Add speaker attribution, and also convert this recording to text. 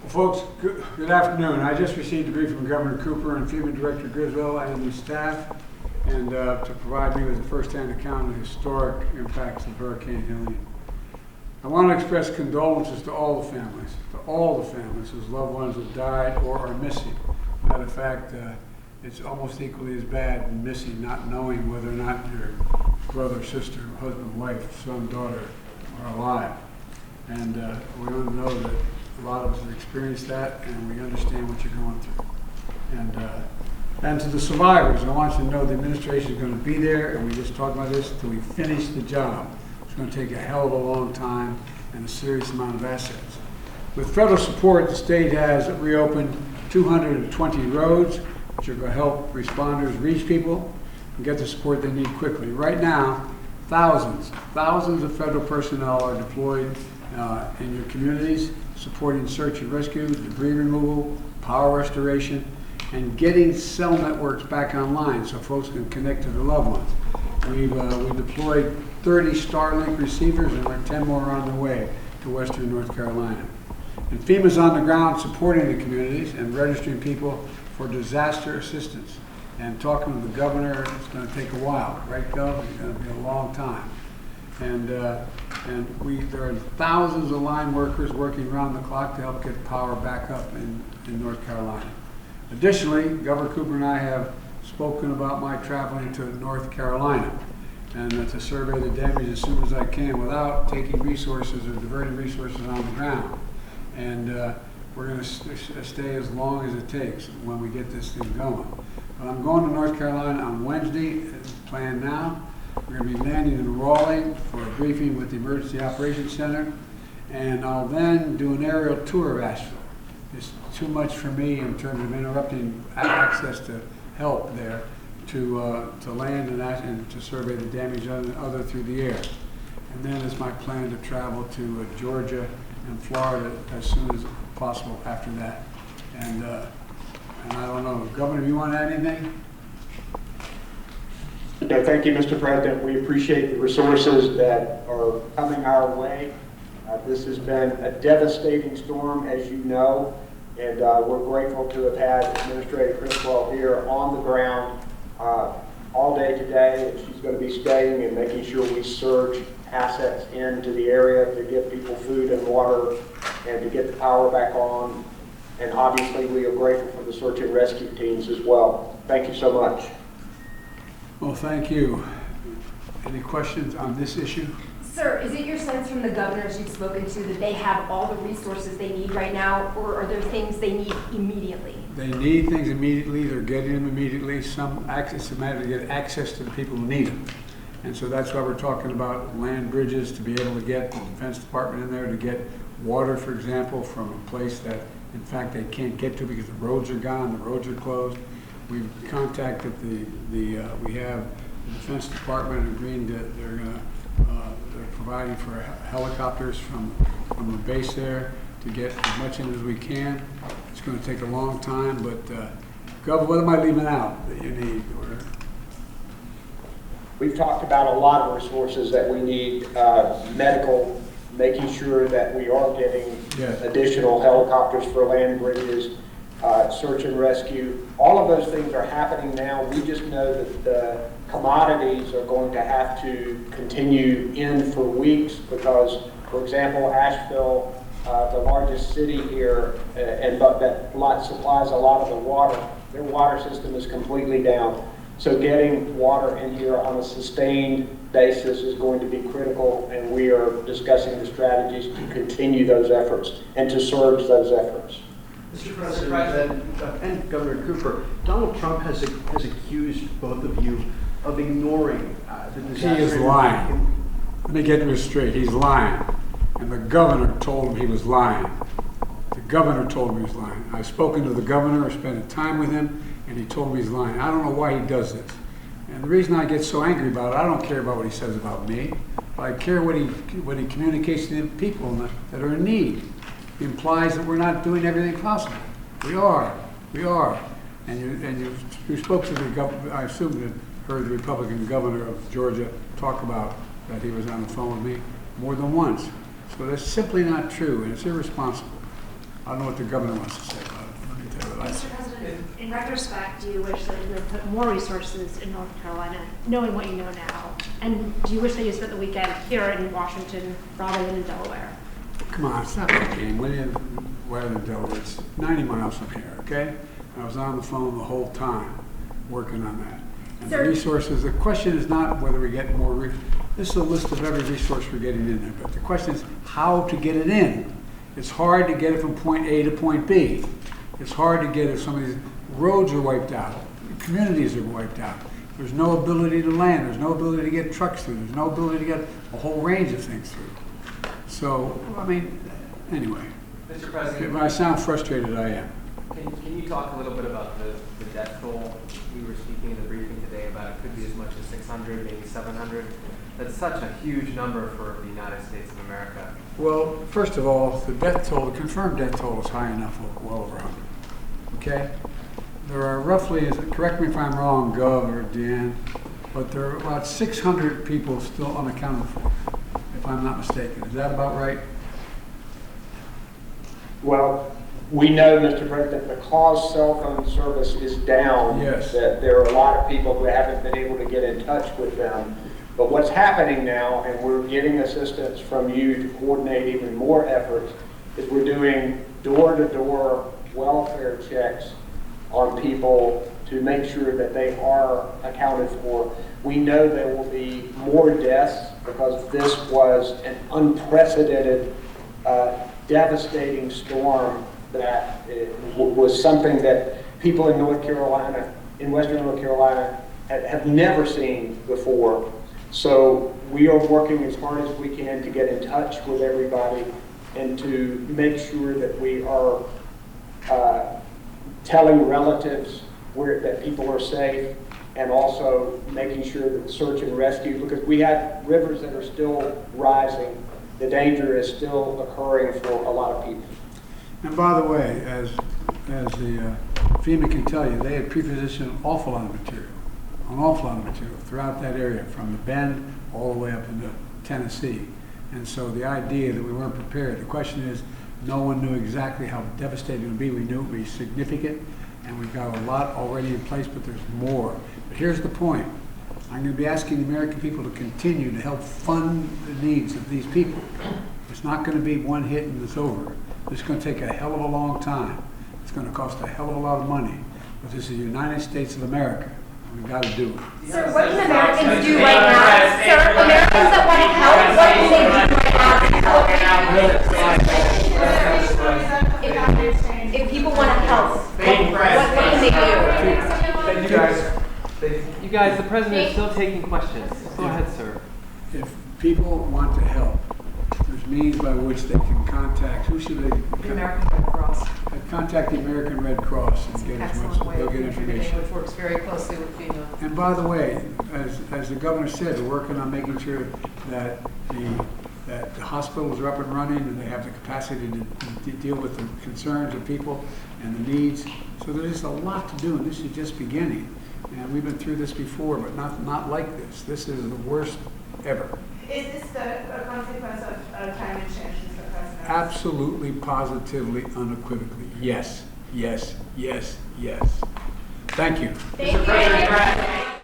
Speaker 1: Folks, good afternoon. I just received a brief from Governor Cooper and FEMA Director Criswell and the staff, and to provide me with a first-hand account of the historic impacts of Hurricane Helene. I want to express condolences to all the families whose loved ones have died or are missing. Matter of fact, it's almost equally as bad missing, not knowing whether or not your brother, sister, husband, wife, son, daughter are alive. And we all know that a lot of us have experienced that, and we understand what you're going through. And to the survivors, I want you to know the administration is going to be there, and we just talked about this, until we finish the job. It's going to take a hell of a long time and a serious amount of assets. With federal support, the state has reopened 220 roads, which are going to help responders reach people and get the support they need quickly. Right now, thousands of federal personnel are deployed in your communities, supporting search and rescue, debris removal, power restoration, and getting cell networks back online so folks can connect to their loved ones. We've deployed 30 Starlink receivers, and we're 10 more on the way to Western North Carolina. And FEMA's on the ground supporting the communities and registering people for disaster assistance. And talking to the governor, it's going to take a while, right, Gov? It's going to be a long time. And there are thousands of line workers working around the clock to help get power back up in North Carolina. Additionally, Governor Cooper and I have spoken about my traveling to North Carolina and to survey the damage as soon as I can without taking resources or diverting resources on the ground. And we're going to stay as long as it takes when we get this thing going. But I'm going to North Carolina on Wednesday, as planned now. We're going to be landing in Raleigh for a briefing with the Emergency Operations Center, and I'll then do an aerial tour of Asheville. It's too much for me in terms of interrupting access to help there to land and to survey the damage other through the air. And then it's my plan to travel to Georgia and Florida as soon as possible after that. And I don't know, Governor, you want to add anything?
Speaker 2: No, thank you, Mr. President. We appreciate the resources that are coming our way. This has been a devastating storm, as you know, and we're grateful to have had Administrator Criswell here on the ground all day today. And she's going to be staying and making sure we surge assets into the area to get people food and water and to get the power back on. And obviously, we are grateful for the search and rescue teams as well. Thank you so much.
Speaker 1: Well, thank you. Any questions on this issue?
Speaker 3: Sir, is it your sense from the governors you've spoken to that they have all the resources they need right now, or are there things they need immediately?
Speaker 1: They need things immediately. They're getting them immediately. It's a matter to get access to the people who need them. And so that's why we're talking about land bridges, to be able to get the Defense Department in there, to get water, for example, from a place that, in fact, they can't get to because the roads are gone, the roads are closed. We've contacted we have the Defense Department agreeing that they're providing for helicopters from the base there to get as much in as we can. It's going to take a long time, but Gov, what am I leaving out that you need?
Speaker 2: We've talked about a lot of resources that we need, medical, making sure that we are getting additional helicopters for land bridges, search and rescue. All of those things are happening now. We just know that the commodities are going to have to continue in for weeks because, for example, Asheville, the largest city here, and that supplies a lot of the water, their water system is completely down. So getting water in here on a sustained basis is going to be critical, and we are discussing the strategies to continue those efforts and to surge those efforts.
Speaker 4: Mr. President and Governor Cooper, Donald Trump has accused both of you of ignoring the disaster.
Speaker 1: He is lying. Let me get this straight. He's lying. And the governor told him he was lying. The governor told him he was lying. I've spoken to the governor, I spent time with him, and he told me he's lying. I don't know why he does this. And the reason I get so angry about it, I don't care about what he says about me, but I care what he communicates to the people that are in need. He implies that we're not doing everything possible. We are. And you spoke to the governor, I assume that heard the Republican governor of Georgia talk about that he was on the phone with me more than once. So that's simply not true, and it's irresponsible. I don't know what the governor wants to say about it. Let me tell you what I say.
Speaker 5: Mr. President, in retrospect, do you wish that you had put more resources in North Carolina, knowing what you know now? And do you wish that you spent the weekend here in Washington rather than in Delaware?
Speaker 1: Come on, it's not a game. Where in Delaware? It's 90 miles from here, okay? And I was on the phone the whole time working on that. And the
Speaker 3: Sir.
Speaker 1: resources, the question is not whether we get more, this is a list of every resource we're getting in there, but the question is how to get it in. It's hard to get it from point A to point B. It's hard to get it if some of these roads are wiped out, communities are wiped out. There's no ability to land, there's no ability to get trucks through, there's no ability to get a whole range of things through. So, I mean, anyway,
Speaker 6: Mr. President,
Speaker 1: if I sound frustrated, I am.
Speaker 6: can you talk a little bit about the debt toll? We were speaking in the briefing today about it could be as much as 600, maybe 700. That's such a huge number for the United States of America.
Speaker 1: Well, first of all, the death toll, the confirmed death toll is high enough, well over 100. Okay? There are roughly, correct me if I'm wrong, Gov or Deanne, but there are about 600 people still unaccounted for, if I'm not mistaken. Is that about right?
Speaker 2: Well, we know, Mr. President, because cell phone service is down,
Speaker 1: Yes.
Speaker 2: that there are a lot of people who haven't been able to get in touch with them. But what's happening now, and we're getting assistance from you to coordinate even more efforts, is we're doing door-to-door welfare checks on people to make sure that they are accounted for. We know there will be more deaths because this was an unprecedented, devastating storm that was something that people in North Carolina, in Western North Carolina, have never seen before. So we are working as hard as we can to get in touch with everybody and to make sure that we are telling relatives that people are safe, and also making sure that search and rescue, because we have rivers that are still rising. The danger is still occurring for a lot of people.
Speaker 1: And by the way, as the FEMA can tell you, they had pre-positioned an awful lot of material throughout that area, from the Bend all the way up into Tennessee. And so the idea that we weren't prepared, the question is, no one knew exactly how devastating it would be. We knew it would be significant, and we've got a lot already in place, but there's more. But here's the point. I'm going to be asking the American people to continue to help fund the needs of these people. It's not going to be one hit and it's over. It's going to take a hell of a long time. It's going to cost a hell of a lot of money. But this is the United States of America. We've got to do it.
Speaker 3: Sir, what can Americans do right now? Sir, Americans that want to help, what can they do right now? If people want to help, what can they do?
Speaker 6: Thank you guys. You guys, the president is still taking questions. Go ahead, sir.
Speaker 1: If people want to help, there's means by which they can contact, who should they?
Speaker 7: The American Red Cross.
Speaker 1: Contact the American Red Cross and get as much,
Speaker 7: Excellent way
Speaker 1: they'll
Speaker 7: of
Speaker 1: get
Speaker 7: contributing,
Speaker 1: information.
Speaker 7: which works very closely with FEMA.
Speaker 1: And by the way, as the governor said, we're working on making sure that the hospitals are up and running and they have the capacity to deal with the concerns of people and the needs. So there's just a lot to do, and this is just beginning. And we've been through this before, but not like this. This is the worst ever.
Speaker 8: Is this a consequence of climate change, Mr. President?
Speaker 1: Absolutely, positively, unequivocally. Yes, yes, yes, yes. Thank you.
Speaker 3: Thank you.